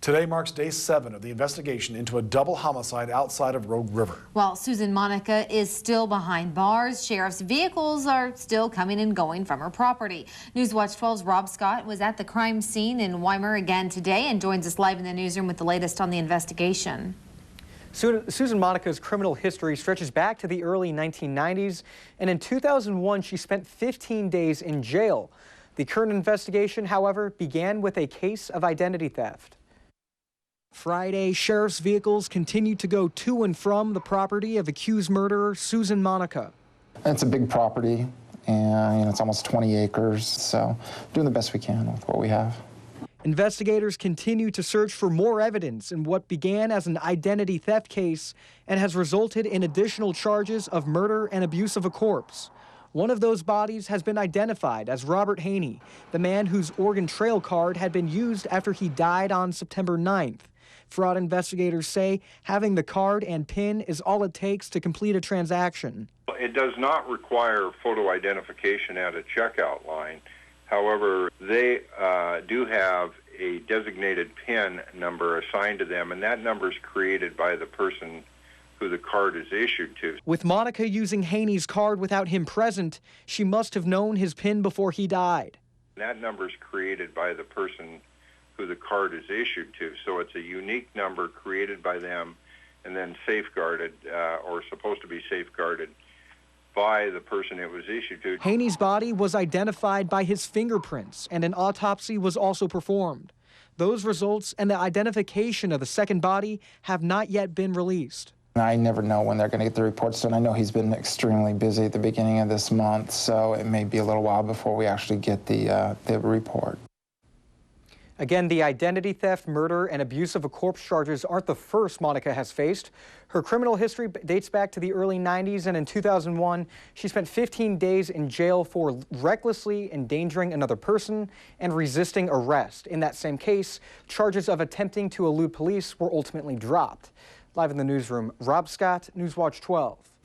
Today marks day 7 of the investigation into a double homicide outside of Rogue River. While Susan Monica is still behind bars, sheriff's vehicles are still coming and going from her property. Newswatch 12's Rob Scott was at the crime scene in Weimar again today and joins us live in the newsroom with the latest on the investigation. Susan Monica's criminal history stretches back to the early 1990s, and in 2001 she spent 15 days in jail. The current investigation, however, began with a case of identity theft. Friday, sheriff's vehicles continued to go to and from the property of accused murderer Susan Monica. It's a big property, and it's almost 20 acres, so doing the best we can with what we have. Investigators continue to search for more evidence in what began as an identity theft case and has resulted in additional charges of murder and abuse of a corpse. One of those bodies has been identified as Robert Haney, the man whose Oregon Trail card had been used after he died on September 9th. Fraud investigators say having the card and PIN is all it takes to complete a transaction. It does not require photo identification at a checkout line. However, they do have a designated PIN number assigned to them, and that number is created by the person who the card is issued to. With Monica using Haney's card without him present, she must have known his PIN before he died. That number is created by the person who the card is issued to, so it's a unique number created by them and then safeguarded, or supposed to be safeguarded, by the person it was issued to. Haney's body was identified by his fingerprints, and an autopsy was also performed. Those results and the identification of the second body have not yet been released. I never know when they're going to get the reports done. I know he's been extremely busy at the beginning of this month, so it may be a little while before we actually get the report. Again, the identity theft, murder, and abuse of a corpse charges aren't the first Monica has faced. Her criminal history dates back to the early 90s, and in 2001, she spent 15 days in jail for recklessly endangering another person and resisting arrest. In that same case, charges of attempting to elude police were ultimately dropped. Live in the newsroom, Rob Scott, Newswatch 12.